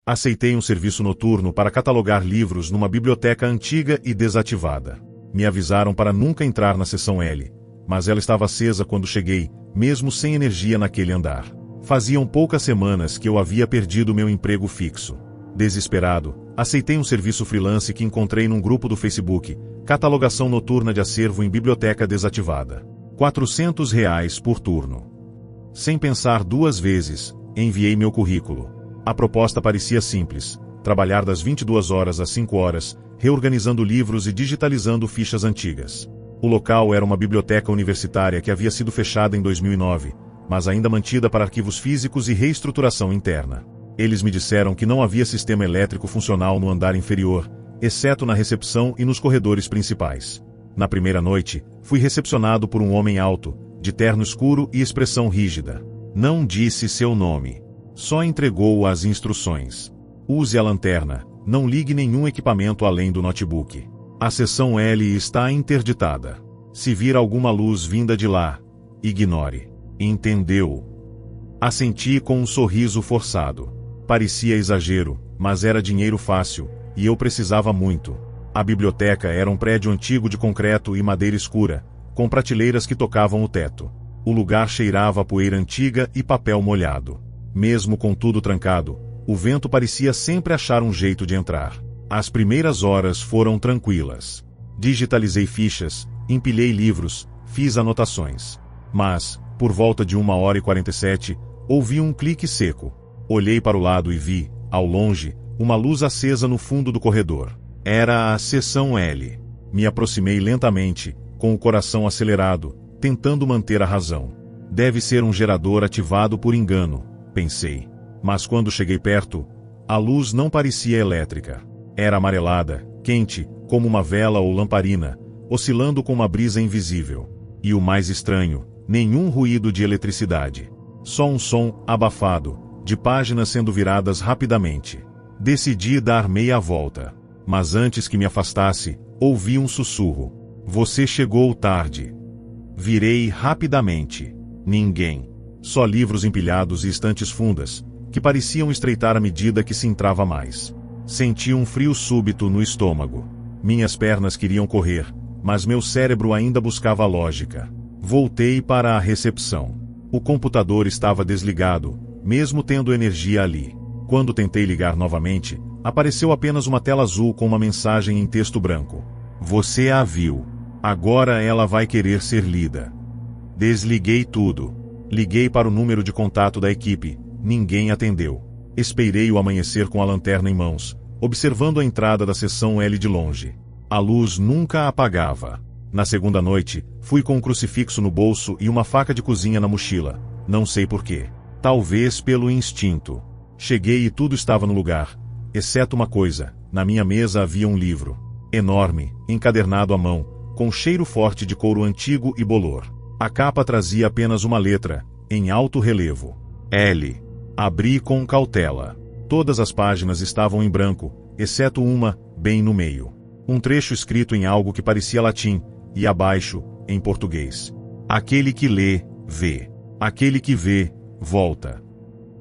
Aceitei um serviço noturno para catalogar livros numa biblioteca antiga e desativada. Me avisaram para nunca entrar na seção L, mas ela estava acesa quando cheguei, mesmo sem energia naquele andar. Faziam poucas semanas que eu havia perdido meu emprego fixo. Desesperado, aceitei um serviço freelance que encontrei num grupo do Facebook, catalogação noturna de acervo em biblioteca desativada. R$ 400 por turno. Sem pensar duas vezes, enviei meu currículo. A proposta parecia simples: trabalhar das 22 horas às 5 horas, reorganizando livros e digitalizando fichas antigas. O local era uma biblioteca universitária que havia sido fechada em 2009, mas ainda mantida para arquivos físicos e reestruturação interna. Eles me disseram que não havia sistema elétrico funcional no andar inferior, exceto na recepção e nos corredores principais. Na primeira noite, fui recepcionado por um homem alto, de terno escuro e expressão rígida. Não disse seu nome. Só entregou as instruções. Use a lanterna, não ligue nenhum equipamento além do notebook. A seção L está interditada. Se vir alguma luz vinda de lá, ignore. Entendeu? Assenti com um sorriso forçado. Parecia exagero, mas era dinheiro fácil, e eu precisava muito. A biblioteca era um prédio antigo de concreto e madeira escura, com prateleiras que tocavam o teto. O lugar cheirava a poeira antiga e papel molhado. Mesmo com tudo trancado, o vento parecia sempre achar um jeito de entrar. As primeiras horas foram tranquilas. Digitalizei fichas, empilhei livros, fiz anotações. Mas, por volta de 1h47, ouvi um clique seco. Olhei para o lado e vi, ao longe, uma luz acesa no fundo do corredor. Era a seção L. Me aproximei lentamente, com o coração acelerado, tentando manter a razão. Deve ser um gerador ativado por engano, pensei. Mas quando cheguei perto, a luz não parecia elétrica. Era amarelada, quente, como uma vela ou lamparina, oscilando com uma brisa invisível. E o mais estranho, nenhum ruído de eletricidade. Só um som abafado, de páginas sendo viradas rapidamente. Decidi dar meia volta. Mas antes que me afastasse, ouvi um sussurro. Você chegou tarde. Virei rapidamente. Ninguém. Só livros empilhados e estantes fundas, que pareciam estreitar à medida que se entrava mais. Senti um frio súbito no estômago. Minhas pernas queriam correr, mas meu cérebro ainda buscava a lógica. Voltei para a recepção. O computador estava desligado, mesmo tendo energia ali. Quando tentei ligar novamente, apareceu apenas uma tela azul com uma mensagem em texto branco. Você a viu. Agora ela vai querer ser lida. Desliguei tudo. Liguei para o número de contato da equipe. Ninguém atendeu. Esperei o amanhecer com a lanterna em mãos, observando a entrada da seção L de longe. A luz nunca apagava. Na segunda noite, fui com um crucifixo no bolso e uma faca de cozinha na mochila. Não sei porquê. Talvez pelo instinto. Cheguei e tudo estava no lugar, exceto uma coisa: na minha mesa havia um livro. Enorme, encadernado à mão, com cheiro forte de couro antigo e bolor. A capa trazia apenas uma letra, em alto relevo. L. Abri com cautela. Todas as páginas estavam em branco, exceto uma, bem no meio. Um trecho escrito em algo que parecia latim, e abaixo, em português. Aquele que lê, vê. Aquele que vê, volta.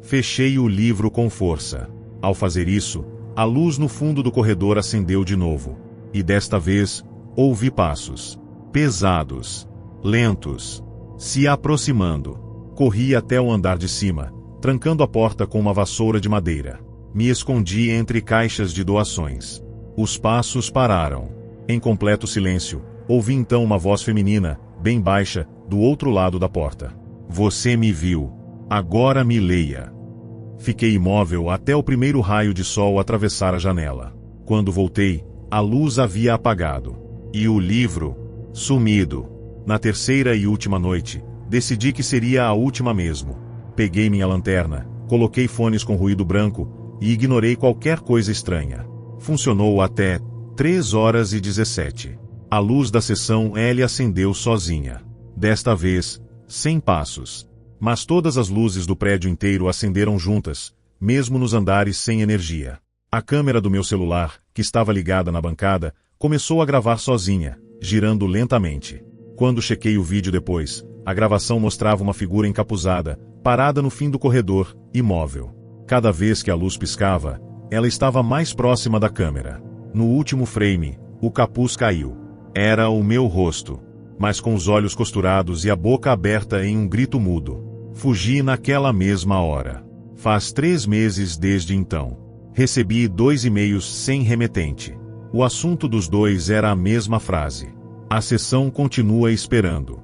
Fechei o livro com força. Ao fazer isso, a luz no fundo do corredor acendeu de novo. E desta vez, ouvi passos. Pesados. Lentos. Se aproximando. Corri até o andar de cima, trancando a porta com uma vassoura de madeira. Me escondi entre caixas de doações. Os passos pararam. Em completo silêncio, ouvi então uma voz feminina, bem baixa, do outro lado da porta. Você me viu. Agora me leia. Fiquei imóvel até o primeiro raio de sol atravessar a janela. Quando voltei, a luz havia apagado. E o livro, sumido. Na terceira e última noite, decidi que seria a última mesmo. Peguei minha lanterna, coloquei fones com ruído branco e ignorei qualquer coisa estranha. Funcionou até 3h17. A luz da seção L acendeu sozinha. Desta vez, sem passos. Mas todas as luzes do prédio inteiro acenderam juntas, mesmo nos andares sem energia. A câmera do meu celular, que estava ligada na bancada, começou a gravar sozinha, girando lentamente. Quando chequei o vídeo depois, a gravação mostrava uma figura encapuzada, parada no fim do corredor, imóvel. Cada vez que a luz piscava, Ela estava mais próxima da câmera. No último frame, o capuz caiu. Era o meu rosto, mas com os olhos costurados e a boca aberta em um grito mudo. Fugi naquela mesma hora. Faz 3 meses desde então. Recebi 2 e-mails sem remetente. O assunto dos 2 era a mesma frase. A sessão continua esperando.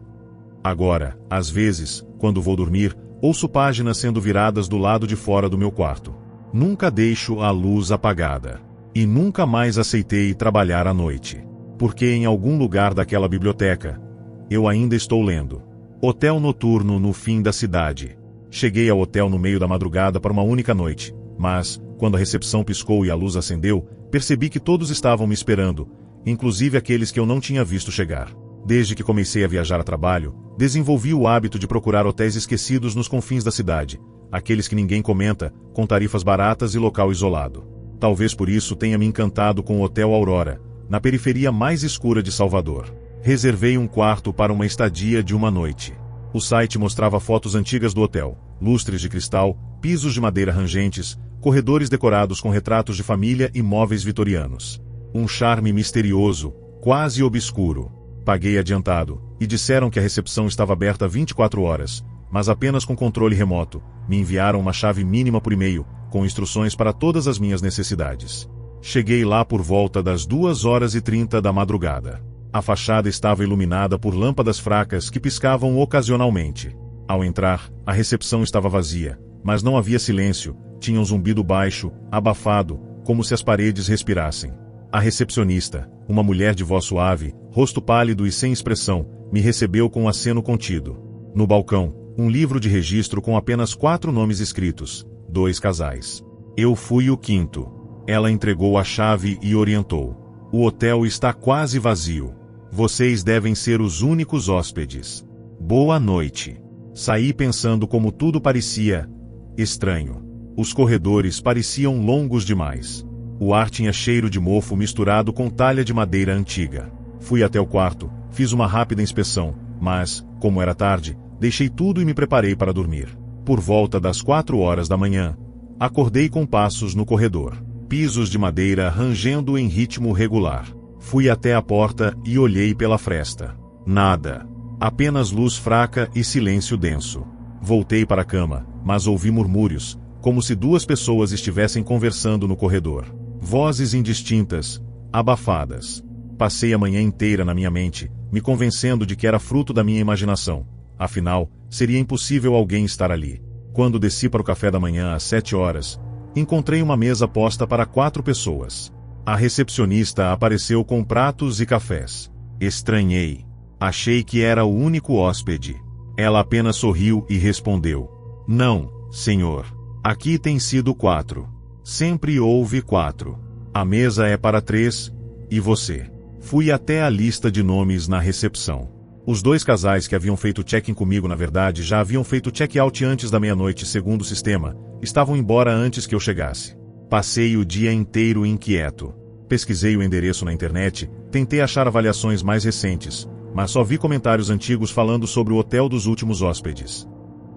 Agora, às vezes, quando vou dormir, ouço páginas sendo viradas do lado de fora do meu quarto. Nunca deixo a luz apagada. E nunca mais aceitei trabalhar à noite. Porque em algum lugar daquela biblioteca, eu ainda estou lendo. Hotel noturno no fim da cidade. Cheguei ao hotel no meio da madrugada para uma única noite, mas, quando a recepção piscou e a luz acendeu, percebi que todos estavam me esperando, inclusive aqueles que eu não tinha visto chegar. Desde que comecei a viajar a trabalho, desenvolvi o hábito de procurar hotéis esquecidos nos confins da cidade, aqueles que ninguém comenta, com tarifas baratas e local isolado. Talvez por isso tenha me encantado com o Hotel Aurora, na periferia mais escura de Salvador. Reservei um quarto para uma estadia de uma noite. O site mostrava fotos antigas do hotel, lustres de cristal, pisos de madeira rangentes, corredores decorados com retratos de família e móveis vitorianos. Um charme misterioso, quase obscuro. Paguei adiantado, e disseram que a recepção estava aberta 24 horas, mas apenas com controle remoto. Me enviaram uma chave mínima por e-mail, com instruções para todas as minhas necessidades. Cheguei lá por volta das 2h30 da madrugada. A fachada estava iluminada por lâmpadas fracas que piscavam ocasionalmente. Ao entrar, a recepção estava vazia, mas não havia silêncio, tinha um zumbido baixo, abafado, como se as paredes respirassem. A recepcionista, uma mulher de voz suave, rosto pálido e sem expressão, me recebeu com um aceno contido. No balcão, um livro de registro com apenas 4 nomes escritos, 2 casais. Eu fui o 5º. Ela entregou a chave e orientou. O hotel está quase vazio. Vocês devem ser os únicos hóspedes. Boa noite. Saí pensando como tudo parecia estranho. Os corredores pareciam longos demais. O ar tinha cheiro de mofo misturado com talha de madeira antiga. Fui até o quarto, fiz uma rápida inspeção, mas, como era tarde, deixei tudo e me preparei para dormir. Por volta das 4h da manhã, acordei com passos no corredor. Pisos de madeira rangendo em ritmo regular. Fui até a porta e olhei pela fresta. Nada. Apenas luz fraca e silêncio denso. Voltei para a cama, mas ouvi murmúrios, como se 2 pessoas estivessem conversando no corredor. Vozes indistintas, abafadas. Passei a manhã inteira na minha mente, me convencendo de que era fruto da minha imaginação. Afinal, seria impossível alguém estar ali. Quando desci para o café da manhã às 7h, encontrei uma mesa posta para 4 pessoas. A recepcionista apareceu com pratos e cafés. Estranhei. Achei que era o único hóspede. Ela apenas sorriu e respondeu: "Não, senhor. Aqui tem sido 4. Sempre houve 4. A mesa é para 3, e você?" Fui até a lista de nomes na recepção. Os 2 casais que haviam feito check-in comigo na verdade já haviam feito check-out antes da meia-noite segundo o sistema, estavam embora antes que eu chegasse. Passei o dia inteiro inquieto. Pesquisei o endereço na internet, tentei achar avaliações mais recentes, mas só vi comentários antigos falando sobre o hotel dos últimos hóspedes.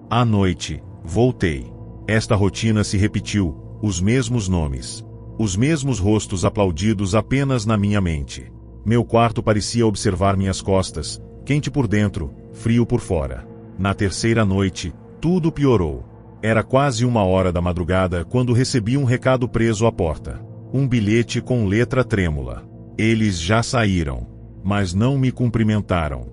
À noite, voltei. Esta rotina se repetiu, os mesmos nomes. Os mesmos rostos aplaudidos apenas na minha mente. Meu quarto parecia observar minhas costas, quente por dentro, frio por fora. Na terceira noite, tudo piorou. Era quase 1h da madrugada quando recebi um recado preso à porta. Um bilhete com letra trêmula. Eles já saíram, mas não me cumprimentaram.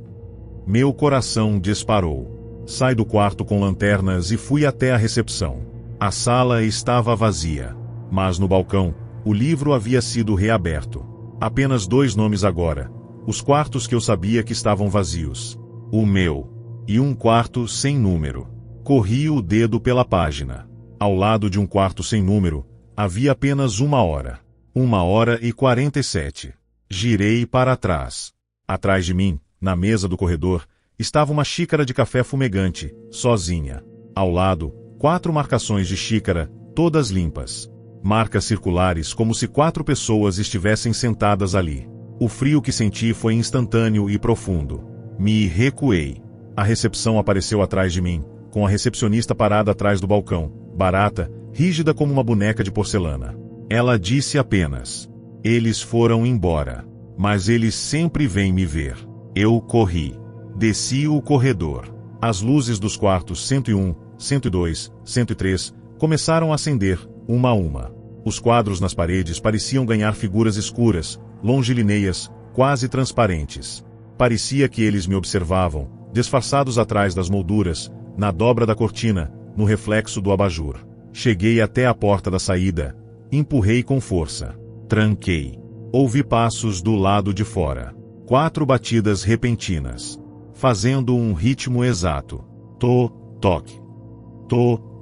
Meu coração disparou. Saí do quarto com lanternas e fui até a recepção. A sala estava vazia, mas no balcão, o livro havia sido reaberto. Apenas 2 nomes agora, os quartos que eu sabia que estavam vazios. O meu, e um quarto sem número. Corri o dedo pela página. Ao lado de um quarto sem número, havia apenas 1h. 1h47. Girei para trás. Atrás de mim, na mesa do corredor, estava uma xícara de café fumegante, sozinha. Ao lado, 4 marcações de xícara, todas limpas. Marcas circulares como se 4 pessoas estivessem sentadas ali. O frio que senti foi instantâneo e profundo. Me recuei. A recepção apareceu atrás de mim, com a recepcionista parada atrás do balcão, barata, rígida como uma boneca de porcelana. Ela disse apenas: eles foram embora. Mas eles sempre vêm me ver. Eu corri. Desci o corredor. As luzes dos quartos 101, 102, 103 começaram a acender, uma a uma. Os quadros nas paredes pareciam ganhar figuras escuras, longilíneas, quase transparentes. Parecia que eles me observavam, disfarçados atrás das molduras, na dobra da cortina, no reflexo do abajur. Cheguei até a porta da saída. Empurrei com força. Tranquei. Ouvi passos do lado de fora. 4 batidas repentinas. Fazendo um ritmo exato. Toque.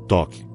Toque.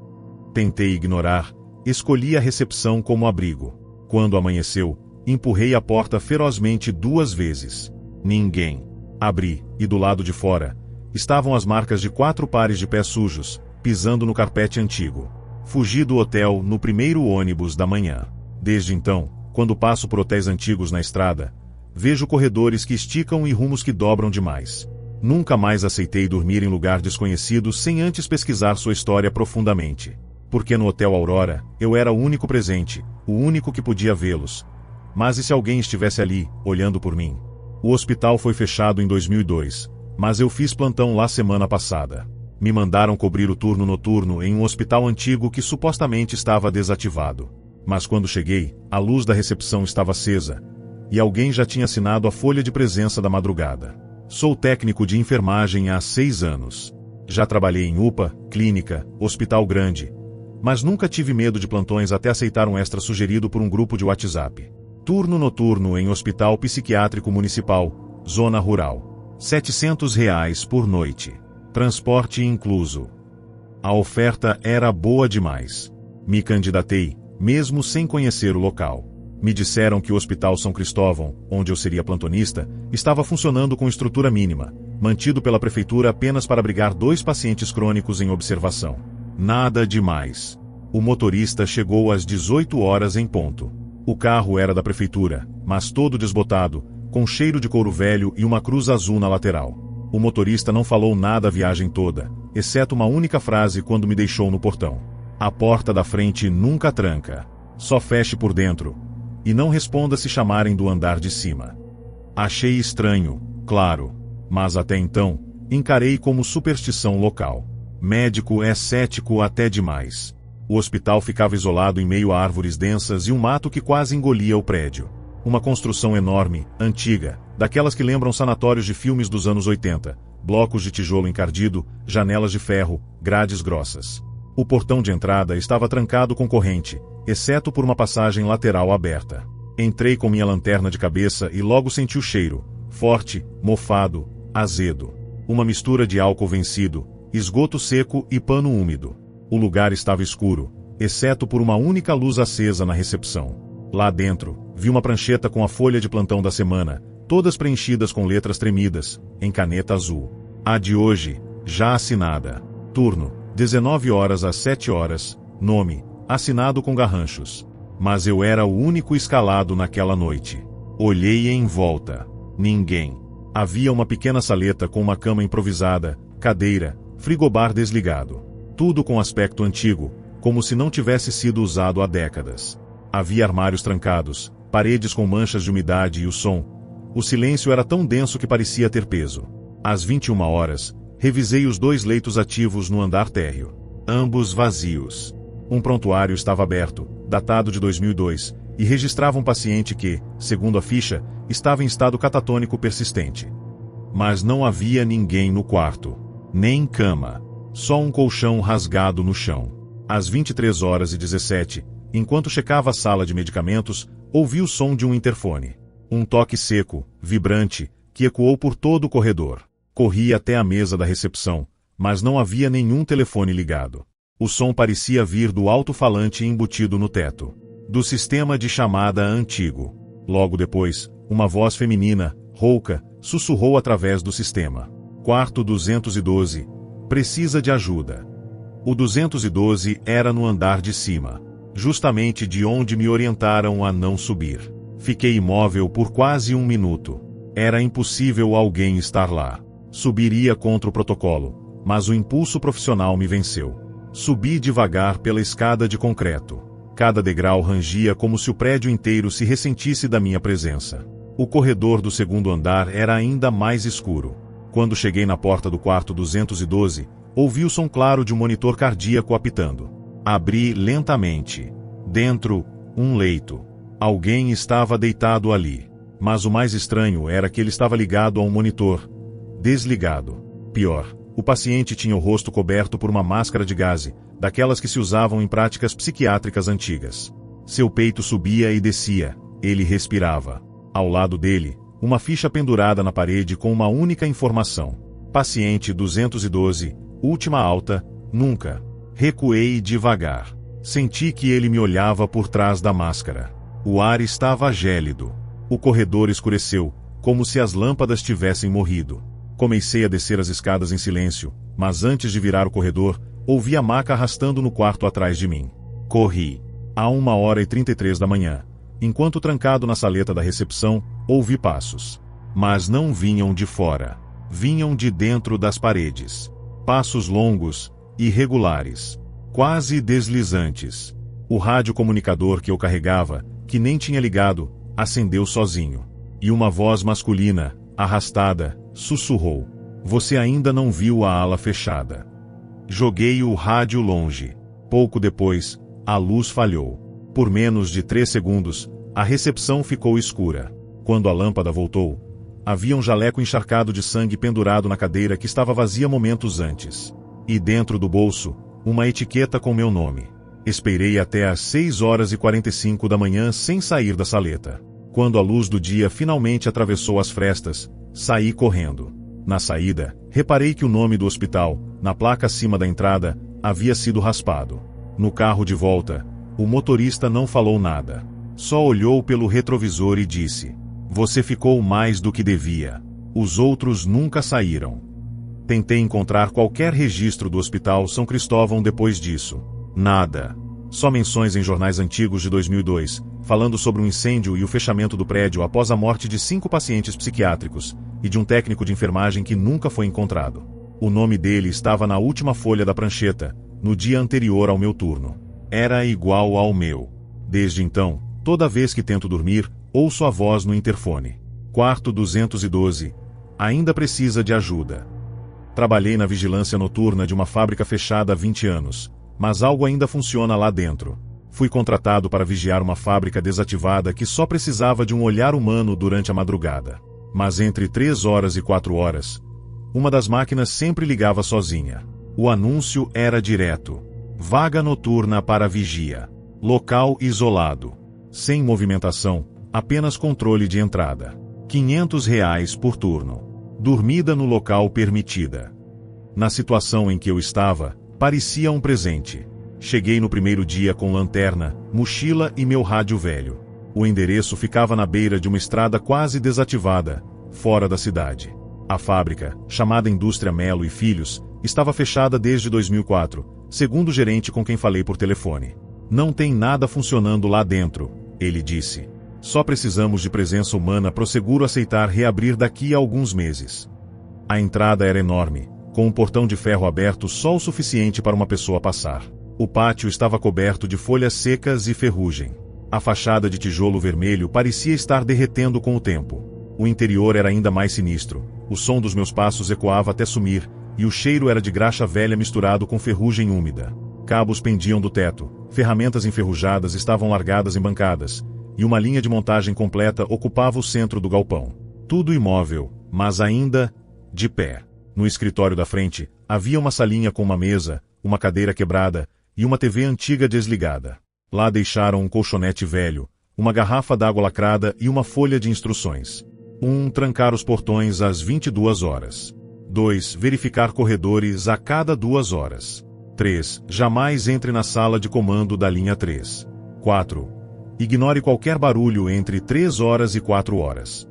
Tentei ignorar. Escolhi a recepção como abrigo. Quando amanheceu, empurrei a porta ferozmente 2 vezes. Ninguém. Abri, e do lado de fora, estavam as marcas de 4 pares de pés sujos, pisando no carpete antigo. Fugi do hotel no primeiro ônibus da manhã. Desde então, quando passo por hotéis antigos na estrada, vejo corredores que esticam e rumos que dobram demais. Nunca mais aceitei dormir em lugar desconhecido sem antes pesquisar sua história profundamente. Porque no Hotel Aurora, eu era o único presente, o único que podia vê-los. Mas e se alguém estivesse ali, olhando por mim? O hospital foi fechado em 2002, mas eu fiz plantão lá semana passada. Me mandaram cobrir o turno noturno em um hospital antigo que supostamente estava desativado. Mas quando cheguei, a luz da recepção estava acesa, e alguém já tinha assinado a folha de presença da madrugada. Sou técnico de enfermagem há 6 anos. Já trabalhei em UPA, clínica, hospital grande, mas nunca tive medo de plantões até aceitar um extra sugerido por um grupo de WhatsApp. Turno noturno em hospital psiquiátrico municipal, zona rural. R$700 por noite. Transporte incluso. A oferta era boa demais. Me candidatei, mesmo sem conhecer o local. Me disseram que o Hospital São Cristóvão, onde eu seria plantonista, estava funcionando com estrutura mínima, mantido pela prefeitura apenas para abrigar 2 pacientes crônicos em observação. Nada demais. O motorista chegou às 18 horas em ponto. O carro era da prefeitura, mas todo desbotado, com cheiro de couro velho e uma cruz azul na lateral. O motorista não falou nada a viagem toda, exceto uma única frase quando me deixou no portão. A porta da frente nunca tranca. Só feche por dentro. E não responda se chamarem do andar de cima. Achei estranho, claro, mas até então, encarei como superstição local. Médico é cético até demais. O hospital ficava isolado em meio a árvores densas e um mato que quase engolia o prédio. Uma construção enorme, antiga, daquelas que lembram sanatórios de filmes dos anos 80, blocos de tijolo encardido, janelas de ferro, grades grossas. O portão de entrada estava trancado com corrente, exceto por uma passagem lateral aberta. Entrei com minha lanterna de cabeça e logo senti o cheiro, forte, mofado, azedo. Uma mistura de álcool vencido, esgoto seco e pano úmido. O lugar estava escuro, exceto por uma única luz acesa na recepção. Lá dentro, vi uma prancheta com a folha de plantão da semana, todas preenchidas com letras tremidas, em caneta azul. A de hoje, já assinada. Turno, 19 horas às 7 horas, nome, assinado com garranchos. Mas eu era o único escalado naquela noite. Olhei em volta. Ninguém. Havia uma pequena saleta com uma cama improvisada, cadeira, frigobar desligado. Tudo com aspecto antigo, como se não tivesse sido usado há décadas. Havia armários trancados, paredes com manchas de umidade e o som. O silêncio era tão denso que parecia ter peso. Às 21 horas, revisei os 2 leitos ativos no andar térreo. Ambos vazios. Um prontuário estava aberto, datado de 2002, e registrava um paciente que, segundo a ficha, estava em estado catatônico persistente. Mas não havia ninguém no quarto. Nem cama. Só um colchão rasgado no chão. Às 23 horas e 17, enquanto checava a sala de medicamentos, ouvi o som de um interfone. Um toque seco, vibrante, que ecoou por todo o corredor. Corri até a mesa da recepção, mas não havia nenhum telefone ligado. O som parecia vir do alto-falante embutido no teto. Do sistema de chamada antigo. Logo depois, uma voz feminina, rouca, sussurrou através do sistema. Quarto 212. Precisa de ajuda. O 212 era no andar de cima. Justamente de onde me orientaram a não subir. Fiquei imóvel por quase 1 minuto. Era impossível alguém estar lá. Subiria contra o protocolo, mas o impulso profissional me venceu. Subi devagar pela escada de concreto. Cada degrau rangia como se o prédio inteiro se ressentisse da minha presença. O corredor do segundo andar era ainda mais escuro. Quando cheguei na porta do quarto 212, ouvi o som claro de um monitor cardíaco apitando. Abri lentamente. Dentro, um leito. Alguém estava deitado ali. Mas o mais estranho era que ele estava ligado a um monitor. Desligado. Pior, o paciente tinha o rosto coberto por uma máscara de gaze, daquelas que se usavam em práticas psiquiátricas antigas. Seu peito subia e descia. Ele respirava. Ao lado dele, uma ficha pendurada na parede com uma única informação. Paciente 212, última alta, nunca. Recuei devagar. Senti que ele me olhava por trás da máscara. O ar estava gélido. O corredor escureceu, como se as lâmpadas tivessem morrido. Comecei a descer as escadas em silêncio, mas antes de virar o corredor, ouvi a maca arrastando no quarto atrás de mim. Corri. À 1h33 da manhã. Enquanto trancado na saleta da recepção, ouvi passos. Mas não vinham de fora. Vinham de dentro das paredes. Passos longos, irregulares. Quase deslizantes. O radiocomunicador que eu carregava, que nem tinha ligado, acendeu sozinho. E uma voz masculina, arrastada, sussurrou. Você ainda não viu a ala fechada. Joguei o rádio longe. Pouco depois, a luz falhou. Por menos de 3 segundos, a recepção ficou escura. Quando a lâmpada voltou, havia um jaleco encharcado de sangue pendurado na cadeira que estava vazia momentos antes. E dentro do bolso, uma etiqueta com meu nome. Esperei até às 6h45 da manhã sem sair da saleta. Quando a luz do dia finalmente atravessou as frestas, saí correndo. Na saída, reparei que o nome do hospital, na placa acima da entrada, havia sido raspado. No carro de volta, o motorista não falou nada. Só olhou pelo retrovisor e disse: Você ficou mais do que devia. Os outros nunca saíram. Tentei encontrar qualquer registro do Hospital São Cristóvão depois disso. Nada. Só menções em jornais antigos de 2002, falando sobre um incêndio e o fechamento do prédio após a morte de 5 pacientes psiquiátricos, e de um técnico de enfermagem que nunca foi encontrado. O nome dele estava na última folha da prancheta, no dia anterior ao meu turno. Era igual ao meu. Desde então, toda vez que tento dormir, ouço a voz no interfone. Quarto 212. Ainda precisa de ajuda. Trabalhei na vigilância noturna de uma fábrica fechada há 20 anos, mas algo ainda funciona lá dentro. Fui contratado para vigiar uma fábrica desativada que só precisava de um olhar humano durante a madrugada. Mas entre 3 horas e 4 horas, uma das máquinas sempre ligava sozinha. O anúncio era direto. Vaga noturna para vigia. Local isolado. Sem movimentação, apenas controle de entrada. R$ 500 por turno. Dormida no local permitida. Na situação em que eu estava, parecia um presente. Cheguei no primeiro dia com lanterna, mochila e meu rádio velho. O endereço ficava na beira de uma estrada quase desativada, fora da cidade. A fábrica, chamada Indústria Melo e Filhos, estava fechada desde 2004, segundo o gerente com quem falei por telefone. Não tem nada funcionando lá dentro, ele disse. Só precisamos de presença humana para o seguro aceitar reabrir daqui a alguns meses. A entrada era enorme, com um portão de ferro aberto só o suficiente para uma pessoa passar. O pátio estava coberto de folhas secas e ferrugem. A fachada de tijolo vermelho parecia estar derretendo com o tempo. O interior era ainda mais sinistro. O som dos meus passos ecoava até sumir, e o cheiro era de graxa velha misturado com ferrugem úmida. Cabos pendiam do teto, ferramentas enferrujadas estavam largadas em bancadas, e uma linha de montagem completa ocupava o centro do galpão. Tudo imóvel, mas ainda de pé. No escritório da frente, havia uma salinha com uma mesa, uma cadeira quebrada e uma TV antiga desligada. Lá deixaram um colchonete velho, uma garrafa d'água lacrada e uma folha de instruções. 1. Trancar os portões às 22 horas. 2. Verificar corredores a cada 2 horas. 3. Jamais entre na sala de comando da linha 3. 4. Ignore qualquer barulho entre 3 horas e 4 horas.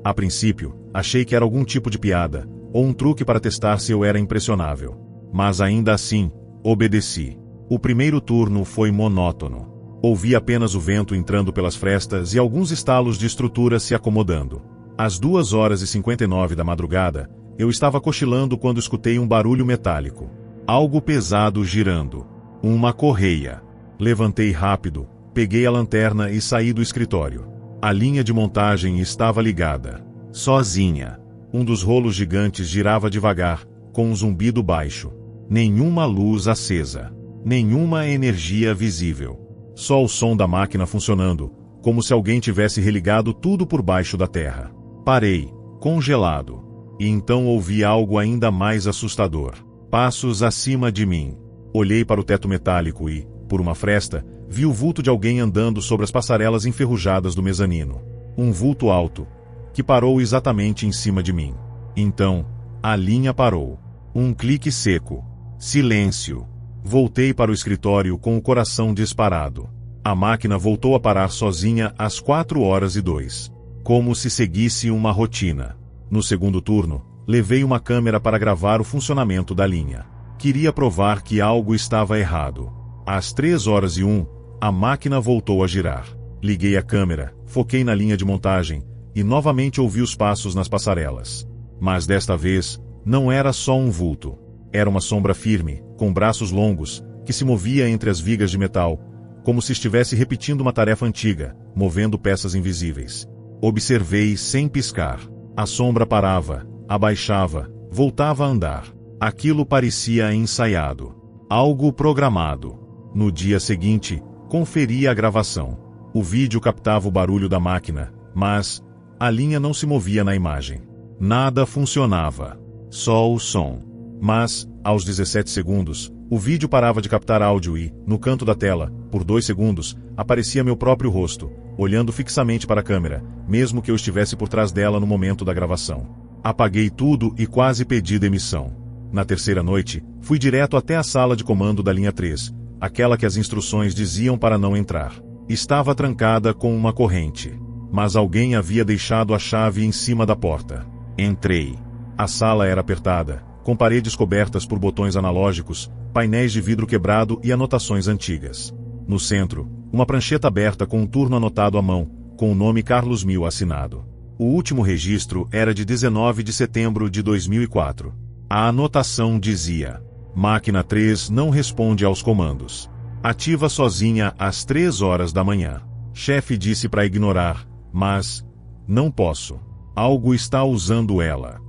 A princípio, achei que era algum tipo de piada, ou um truque para testar se eu era impressionável. Mas ainda assim, obedeci. O primeiro turno foi monótono. Ouvi apenas o vento entrando pelas frestas e alguns estalos de estrutura se acomodando. Às 2h59 da madrugada, eu estava cochilando quando escutei um barulho metálico. Algo pesado girando. Uma correia. Levantei rápido, Peguei a lanterna e saí do escritório. A linha de montagem estava ligada. Sozinha. Um dos rolos gigantes girava devagar, com um zumbido baixo. Nenhuma luz acesa. Nenhuma energia visível. Só o som da máquina funcionando, como se alguém tivesse religado tudo por baixo da terra. Parei, congelado. E então ouvi algo ainda mais assustador. Passos acima de mim. Olhei para o teto metálico e, por uma fresta, vi o vulto de alguém andando sobre as passarelas enferrujadas do mezanino. Um vulto alto, que parou exatamente em cima de mim. Então, a linha parou. Um clique seco. Silêncio. Voltei para o escritório com o coração disparado. A máquina voltou a parar sozinha às 4h02. Como se seguisse uma rotina. No segundo turno, levei uma câmera para gravar o funcionamento da linha. Queria provar que algo estava errado. Às 3h01, a máquina voltou a girar. Liguei a câmera, foquei na linha de montagem, e novamente ouvi os passos nas passarelas. Mas desta vez, não era só um vulto. Era uma sombra firme, com braços longos, que se movia entre as vigas de metal, como se estivesse repetindo uma tarefa antiga, movendo peças invisíveis. Observei sem piscar. A sombra parava, abaixava, voltava a andar. Aquilo parecia ensaiado. Algo programado. No dia seguinte, conferi a gravação. O vídeo captava o barulho da máquina, mas a linha não se movia na imagem. Nada funcionava. Só o som. Mas, aos 17 segundos, o vídeo parava de captar áudio e, no canto da tela, por 2 segundos, aparecia meu próprio rosto, olhando fixamente para a câmera, mesmo que eu estivesse por trás dela no momento da gravação. Apaguei tudo e quase pedi demissão. Na terceira noite, fui direto até a sala de comando da linha 3, aquela que as instruções diziam para não entrar. Estava trancada com uma corrente. Mas alguém havia deixado a chave em cima da porta. Entrei. A sala era apertada, com paredes cobertas por botões analógicos, painéis de vidro quebrado e anotações antigas. No centro, uma prancheta aberta com um turno anotado à mão, com o nome Carlos Mil assinado. O último registro era de 19 de setembro de 2004. A anotação dizia: Máquina 3 não responde aos comandos. Ativa sozinha às 3h da manhã. Chefe disse para ignorar, mas não posso. Algo está usando ela.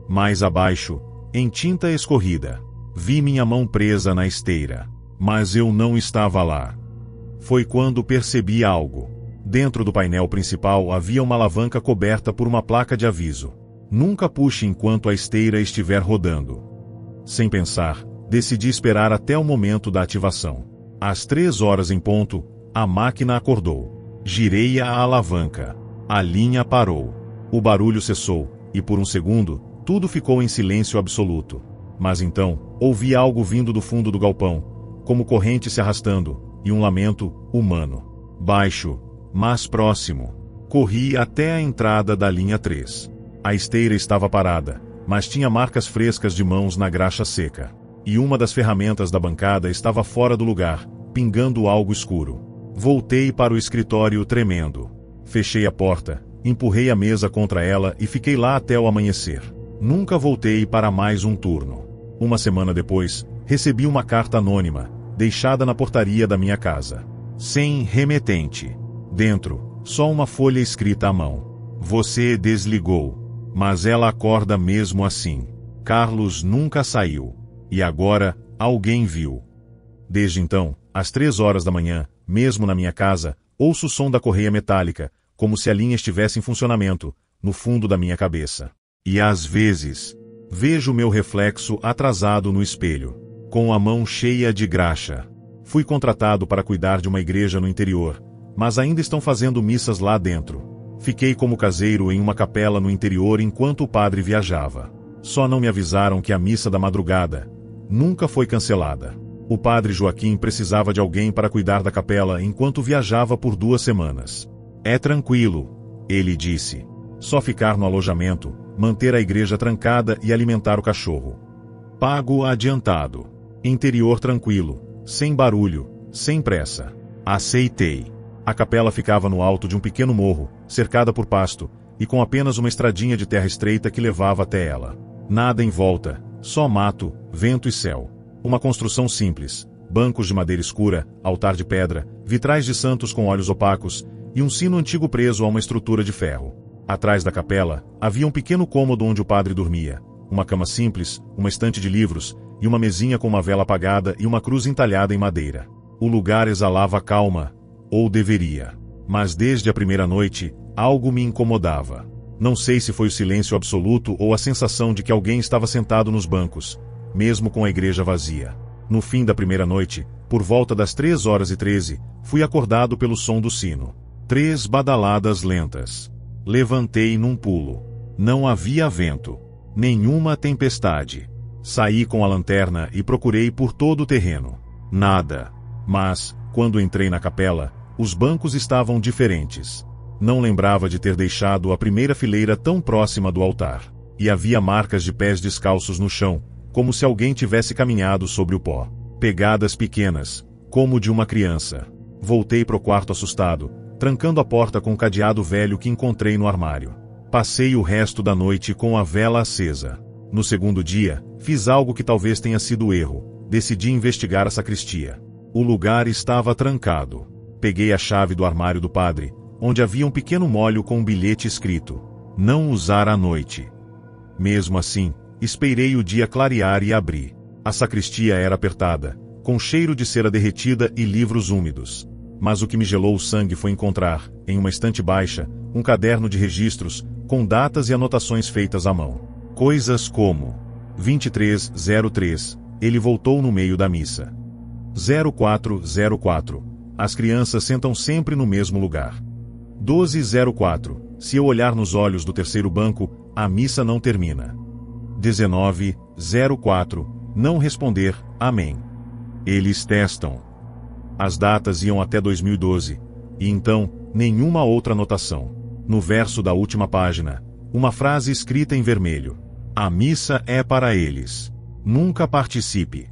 Mais abaixo, em tinta escorrida, vi minha mão presa na esteira. Mas eu não estava lá. Foi quando percebi algo. Dentro do painel principal havia uma alavanca coberta por uma placa de aviso. Nunca puxe enquanto a esteira estiver rodando. Sem pensar, decidi esperar até o momento da ativação. Às 3h em ponto, a máquina acordou. Girei a alavanca. A linha parou. O barulho cessou, e por um segundo, tudo ficou em silêncio absoluto. Mas então, ouvi algo vindo do fundo do galpão, como corrente se arrastando, e um lamento humano. Baixo, mas próximo. Corri até a entrada da linha 3. A esteira estava parada, mas tinha marcas frescas de mãos na graxa seca. E uma das ferramentas da bancada estava fora do lugar, pingando algo escuro. Voltei para o escritório tremendo. Fechei a porta, empurrei a mesa contra ela e fiquei lá até o amanhecer. Nunca voltei para mais um turno. Uma semana depois, recebi uma carta anônima, deixada na portaria da minha casa. Sem remetente. Dentro, só uma folha escrita à mão. Você desligou. Mas ela acorda mesmo assim. Carlos nunca saiu. E agora, alguém viu. Desde então, às 3h da manhã, mesmo na minha casa, ouço o som da correia metálica, como se a linha estivesse em funcionamento, no fundo da minha cabeça. E às vezes, vejo meu reflexo atrasado no espelho, com a mão cheia de graxa. Fui contratado para cuidar de uma igreja no interior, mas ainda estão fazendo missas lá dentro. Fiquei como caseiro em uma capela no interior enquanto o padre viajava. Só não me avisaram que a missa da madrugada nunca foi cancelada. O padre Joaquim precisava de alguém para cuidar da capela enquanto viajava por 2 semanas. É tranquilo, ele disse. Só ficar no alojamento, manter a igreja trancada e alimentar o cachorro. Pago adiantado. Interior tranquilo, sem barulho, sem pressa. Aceitei. A capela ficava no alto de um pequeno morro, cercada por pasto, e com apenas uma estradinha de terra estreita que levava até ela. Nada em volta, só mato, vento e céu. Uma construção simples, bancos de madeira escura, altar de pedra, vitrais de santos com olhos opacos, e um sino antigo preso a uma estrutura de ferro. Atrás da capela, havia um pequeno cômodo onde o padre dormia, uma cama simples, uma estante de livros, e uma mesinha com uma vela apagada e uma cruz entalhada em madeira. O lugar exalava calma, ou deveria. Mas desde a primeira noite, algo me incomodava. Não sei se foi o silêncio absoluto ou a sensação de que alguém estava sentado nos bancos, mesmo com a igreja vazia. No fim da primeira noite, por volta das 3h13, fui acordado pelo som do sino. 3 badaladas lentas. Levantei num pulo. Não havia vento. Nenhuma tempestade. Saí com a lanterna e procurei por todo o terreno. Nada. Mas, quando entrei na capela, os bancos estavam diferentes. Não lembrava de ter deixado a primeira fileira tão próxima do altar. E havia marcas de pés descalços no chão, como se alguém tivesse caminhado sobre o pó. Pegadas pequenas, como de uma criança. Voltei pro quarto assustado, trancando a porta com o cadeado velho que encontrei no armário. Passei o resto da noite com a vela acesa. No segundo dia, fiz algo que talvez tenha sido erro. Decidi investigar a sacristia. O lugar estava trancado. Peguei a chave do armário do padre, onde havia um pequeno molho com um bilhete escrito: "Não usar à noite". Mesmo assim, esperei o dia clarear e abri. A sacristia era apertada, com cheiro de cera derretida e livros úmidos. Mas o que me gelou o sangue foi encontrar, em uma estante baixa, um caderno de registros, com datas e anotações feitas à mão. Coisas como 2303, ele voltou no meio da missa. 0404, as crianças sentam sempre no mesmo lugar. 1204, se eu olhar nos olhos do terceiro banco, a missa não termina. 1904, não responder, amém. Eles testam. As datas iam até 2012, e então, nenhuma outra anotação. No verso da última página, uma frase escrita em vermelho: "A missa é para eles. Nunca participe".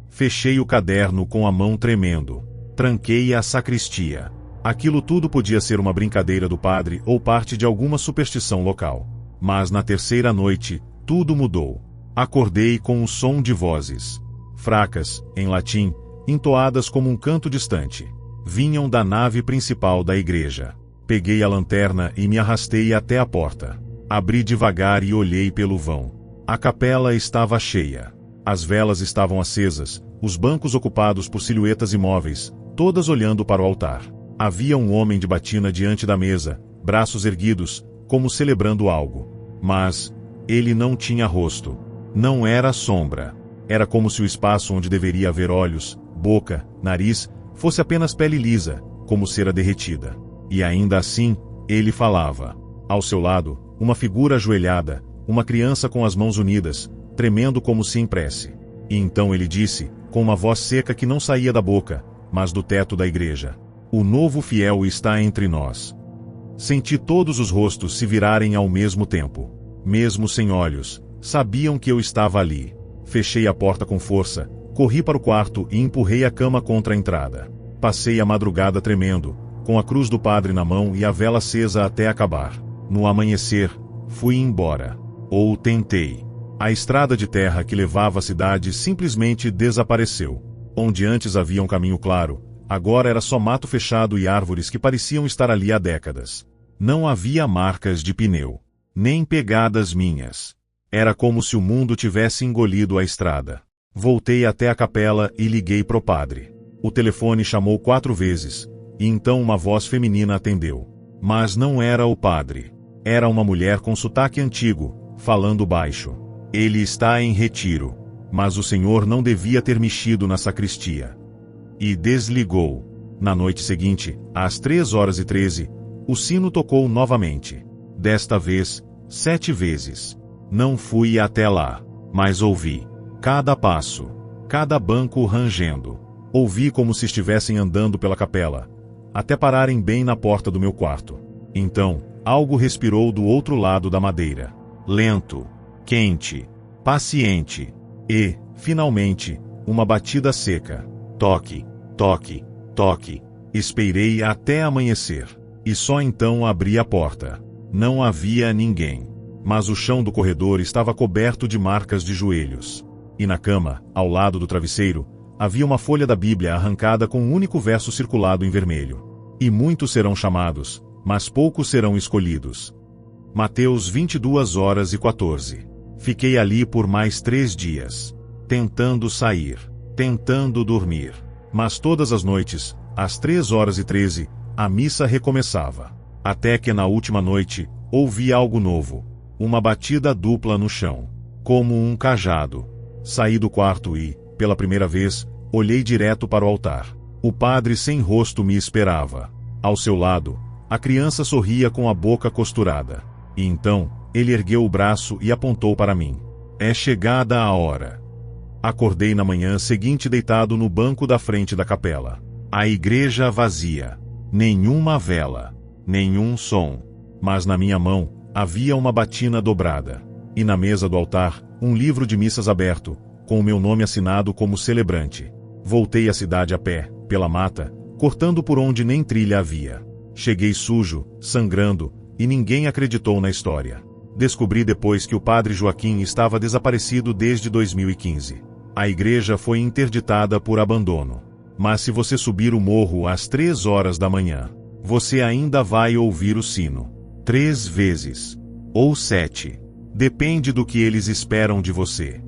Fechei o caderno com a mão tremendo. Tranquei a sacristia. Aquilo tudo podia ser uma brincadeira do padre ou parte de alguma superstição local. Mas na terceira noite, tudo mudou. Acordei com um som de vozes. Fracas, em latim, entoadas como um canto distante. Vinham da nave principal da igreja. Peguei a lanterna e me arrastei até a porta. Abri devagar e olhei pelo vão. A capela estava cheia. As velas estavam acesas, os bancos ocupados por silhuetas imóveis, todas olhando para o altar. Havia um homem de batina diante da mesa, braços erguidos, como celebrando algo. Mas ele não tinha rosto. Não era sombra. Era como se o espaço onde deveria haver olhos, boca, nariz, fosse apenas pele lisa, como cera derretida. E ainda assim, ele falava. Ao seu lado, uma figura ajoelhada, uma criança com as mãos unidas, tremendo como se em prece. E então ele disse, com uma voz seca que não saía da boca, mas do teto da igreja: "O novo fiel está entre nós". Senti todos os rostos se virarem ao mesmo tempo. Mesmo sem olhos, sabiam que eu estava ali. Fechei a porta com força, corri para o quarto e empurrei a cama contra a entrada. Passei a madrugada tremendo, com a cruz do padre na mão e a vela acesa até acabar. No amanhecer, fui embora. Ou tentei. A estrada de terra que levava à cidade simplesmente desapareceu. Onde antes havia um caminho claro, agora era só mato fechado e árvores que pareciam estar ali há décadas. Não havia marcas de pneu. Nem pegadas minhas. Era como se o mundo tivesse engolido a estrada. Voltei até a capela e liguei pro padre. O telefone chamou 4 vezes, e então uma voz feminina atendeu. Mas não era o padre. Era uma mulher com sotaque antigo, falando baixo. "Ele está em retiro, mas o senhor não devia ter mexido na sacristia". E desligou. Na noite seguinte, às 3h13, o sino tocou novamente. Desta vez, 7 vezes. Não fui até lá, mas ouvi. Cada passo. Cada banco rangendo. Ouvi como se estivessem andando pela capela, até pararem bem na porta do meu quarto. Então, algo respirou do outro lado da madeira. Lento, quente, paciente. E, finalmente, uma batida seca. Toque, toque, toque. Esperei até amanhecer. E só então abri a porta. Não havia ninguém. Mas o chão do corredor estava coberto de marcas de joelhos. E na cama, ao lado do travesseiro, havia uma folha da Bíblia arrancada com um único verso circulado em vermelho. E muitos serão chamados, mas poucos serão escolhidos. Mateus 22h14. Fiquei ali por mais 3 dias. Tentando sair. Tentando dormir. Mas todas as noites, às 3h13, a missa recomeçava. Até que na última noite, ouvi algo novo. Uma batida dupla no chão. Como um cajado. Saí do quarto e, pela primeira vez, olhei direto para o altar. O padre sem rosto me esperava. Ao seu lado, a criança sorria com a boca costurada. E então, ele ergueu o braço e apontou para mim. É chegada a hora. Acordei na manhã seguinte deitado no banco da frente da capela. A igreja vazia. Nenhuma vela. Nenhum som. Mas na minha mão, havia uma batina dobrada. E na mesa do altar, um livro de missas aberto, com o meu nome assinado como celebrante. Voltei à cidade a pé, pela mata, cortando por onde nem trilha havia. Cheguei sujo, sangrando, e ninguém acreditou na história. Descobri depois que o padre Joaquim estava desaparecido desde 2015. A igreja foi interditada por abandono. Mas se você subir o morro às 3h da manhã, você ainda vai ouvir o sino. 3 vezes. Ou 7. Depende do que eles esperam de você.